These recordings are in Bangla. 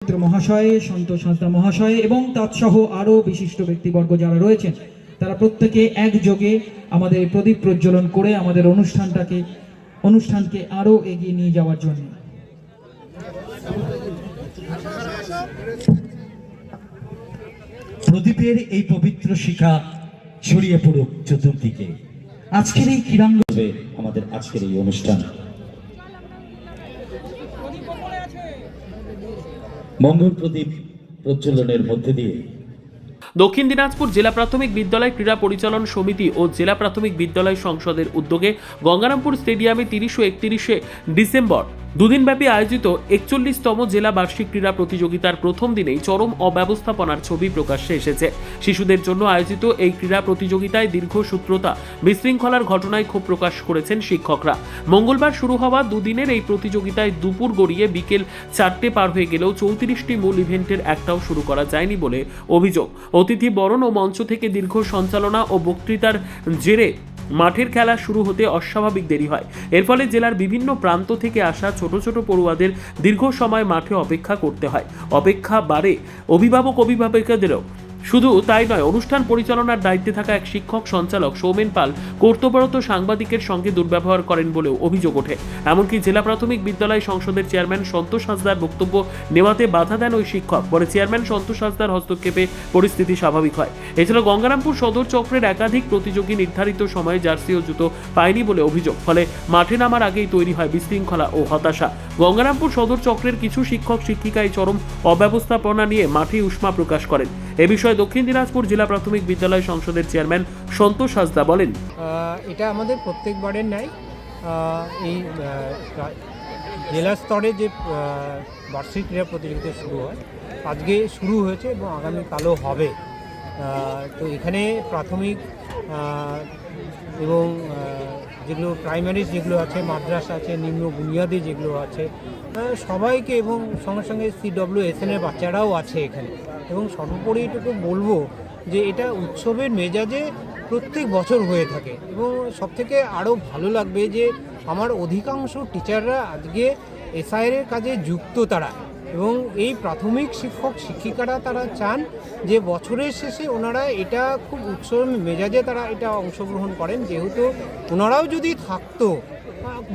মহাশয়, সন্তোষ হাঁসদা মহাশয় এবং তৎসহ আরও বিশিষ্ট ব্যক্তিবর্গ যারা রয়েছেন, তারা প্রত্যেকে একযোগে আমাদের প্রদীপ প্রজ্বলন করে আমাদের অনুষ্ঠানকে আরও এগিয়ে নিয়ে যাওয়ার জন্য। প্রদীপের এই পবিত্র শিখা ছড়িয়ে পড়ুক চতুর্দিকে। আজকের এই ক্রীড়াঙ্গনে আমাদের আজকের এই অনুষ্ঠান মঙ্গল প্রদীপ প্রজ্বলনের মধ্যে দিয়ে দক্ষিণ দিনাজপুর জেলা প্রাথমিক বিদ্যালয় ক্রীড়া পরিচালন সমিতি ও জেলা প্রাথমিক বিদ্যালয় সংসদের উদ্যোগে গঙ্গারামপুর স্টেডিয়ামে 30 ও 31 ডিসেম্বর দুদিনব্যাপী আয়োজিত 41তম জেলা বার্ষিক ক্রীড়া প্রতিযোগিতার প্রথম দিনেই চরম অব্যবস্থাপনার ছবি প্রকাশ্যে এসেছে। শিশুদের জন্য আয়োজিত এই ক্রীড়া প্রতিযোগিতায় দীর্ঘসূত্রতা বিশৃঙ্খলার ঘটনায় ক্ষোভ প্রকাশ করেছেন শিক্ষকরা। মঙ্গলবার শুরু হওয়া দুদিনের এই প্রতিযোগিতায় দুপুর গড়িয়ে বিকেল 4টে পার হয়ে গেলেও 34টি মূল ইভেন্টের একটাও শুরু করা যায়নি বলে অভিযোগ। অতিথি বরণ ও মঞ্চ থেকে দীর্ঘ সঞ্চালনা ও বক্তৃতার জেরে মাঠের খেলা শুরু হতে অস্বাভাবিক দেরি হয়। এর ফলে জেলার বিভিন্ন প্রান্ত থেকে আসা ছোট ছোট পড়ুয়াদের দীর্ঘ সময় মাঠে অপেক্ষা করতে হয়। অপেক্ষা বাড়ে অভিভাবকদেরও। শুধু তাই নয়, অনুষ্ঠান পরিচালনার দায়িত্বে থাকা এক শিক্ষক সঞ্চালক সৌমেন পাল কর্তব্যরত সাংবাদিকের সঙ্গে দুর্ব্যবহার করেন বলেও অভিযোগ ওঠে। এমনকি জেলা প্রাথমিক বিদ্যালয় সংসদের চেয়ারম্যান সন্তোষ হাঁসদার বক্তব্য নেওয়াতে বাধা দেন ওই শিক্ষক। পরে চেয়ারম্যান সন্তোষ হাঁসদার হস্তক্ষেপে পরিস্থিতি স্বাভাবিক হয়। এছাড়া গঙ্গারামপুর সদর চক্রের একাধিক প্রতিযোগী নির্ধারিত সময়ে জার্সি ও জুতো পায়নি বলে অভিযোগ। ফলে মাঠে নামার আগেই তৈরি হয় বিশৃঙ্খলা ও হতাশা। গঙ্গারামপুর সদর চক্রের কিছু শিক্ষক শিক্ষিকা এই চরম অব্যবস্থাপনা নিয়ে মাঠে উষ্মা প্রকাশ করেন। এ বিষয়ে দক্ষিণ দিনাজপুর জেলা প্রাথমিক বিদ্যালয় সংসদের চেয়ারম্যান সন্তোষ হাঁসদা বলেন, এটা আমাদের প্রত্যেকবারের ন্যায় এই জেলা স্তরে যে বার্ষিক ক্রীড়া প্রতিযোগিতা শুরু হয়, আজকে শুরু হয়েছে এবং আগামীকালও হবে। তো এখানে প্রাথমিক এবং যেগুলো প্রাইমারি যেগুলো আছে, মাদ্রাসা আছে, নিম্ন বুনিয়াদি যেগুলো আছে, সবাইকে এবং সঙ্গে সঙ্গে CWSN এর বাচ্চারাও আছে এখানে। এবং সর্বোপরি এটুকু বলবো যে এটা উৎসবের মেজাজে প্রত্যেক বছর হয়ে থাকে এবং সবথেকে আরও ভালো লাগবে যে আমার অধিকাংশ টিচাররা আজকে SIR এর কাজে যুক্ত তারা, এবং এই প্রাথমিক শিক্ষক শিক্ষিকারা তারা চান যে বছরের শেষে ওনারা এটা খুব উৎসব মেজাজে তারা এটা অংশগ্রহণ করেন। যেহেতু ওনারাও যদি থাকতো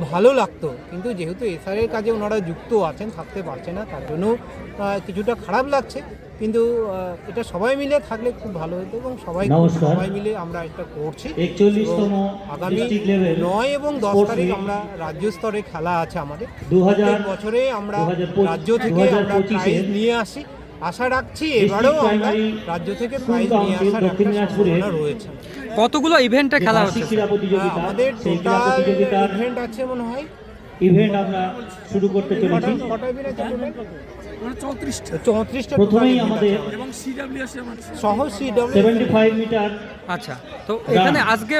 ভালো লাগতো, কিন্তু যেহেতু SIR এর কাজে ওনারা যুক্ত আছেন, থাকতে পারছে না, তার জন্য কিছুটা খারাপ লাগছে। কিন্তু এটা সবাই মিলে থাকলে খুব ভালো হতো এবং সবাই মিলে আমরা এটা করছি। আগামী 9 এবং 10 তারিখ আমরা রাজ্য স্তরে খেলা আছে আমাদের। প্রত্যেক বছরে আমরা রাজ্য থেকে আমরা প্রাইজ নিয়ে আসি, আশা রাখছি এবারেও আমরা রাজ্য থেকে প্রাইজ নিয়ে আসার একটা সম্ভাবনা রয়েছে। কতগুলো ইভেন্টে খেলা হচ্ছে? আমাদের টোটাল ইভেন্ট আছে মনে হয় আমরা শুরু করতে চলেছি। কটা ইভেন্ট আছে? 34টা প্রথমেই আমাদের সহ CW 75 মিটার। আচ্ছা, তো এখানে আজকে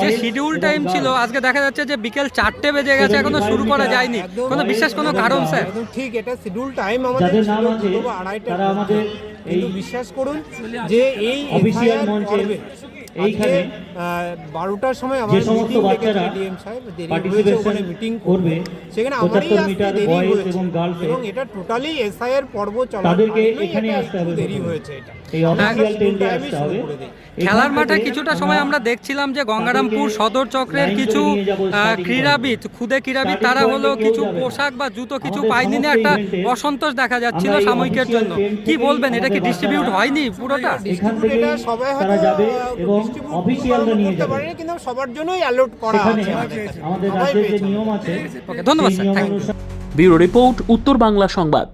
যে শিডিউল টাইম ছিল, আজকে দেখা যাচ্ছে যে বিকেল 4টে বেজে গেছে, এখনো শুরু করা যায়নি। কোনো বিশেষ কোনো কারণ স্যার? একদম ঠিক, এটা শিডিউল টাইম আমাদের ছিল 2:30টা। তারা আমাদের কিন্তু বিশ্বাস করুন যে এই অফিসিয়াল মঞ্চে এইখানে 12টার সময় আমাদের সমস্ত বাচ্চারা ডিএম সাহেব ওখানে মিটিং করবে, সেখানে আমারই আসতে দেরি হয়েছে এবং এটা টোটালি SIR পর্ব তাদেরকে এখানে আসতে হবে, দেরি হয়েছে। এটা এই অফিসিয়াল টেন্ডে আসতে হবে। খেলার মাঠে কিছুটা সময় আমরা দেখছিলাম যে গঙ্গারামপুর সদর চক্রের কিছু ক্রীড়াবিদ, ক্ষুদে ক্রীড়াবিদ, তারা হলো কিছু পোশাক বা জুতো কিছু পায়নি না, একটা অসন্তোষ দেখা যাচ্ছিল সাময়িকের জন্য। কি বলবেন, এটা কি ডিস্ট্রিবিউট হয়নি পুরোটা? এটা সবাই হয়তো যাবে এবং অফিসিয়ালরা নিয়ে যাবে, কিন্তু সবার জন্যই অ্যালার্ট করা আছে আমাদের রাজ্যের যে নিয়ম আছে। ওকে, ধন্যবাদ স্যার। ব্যুরো রিপোর্ট, উত্তর বাংলা সংবাদ।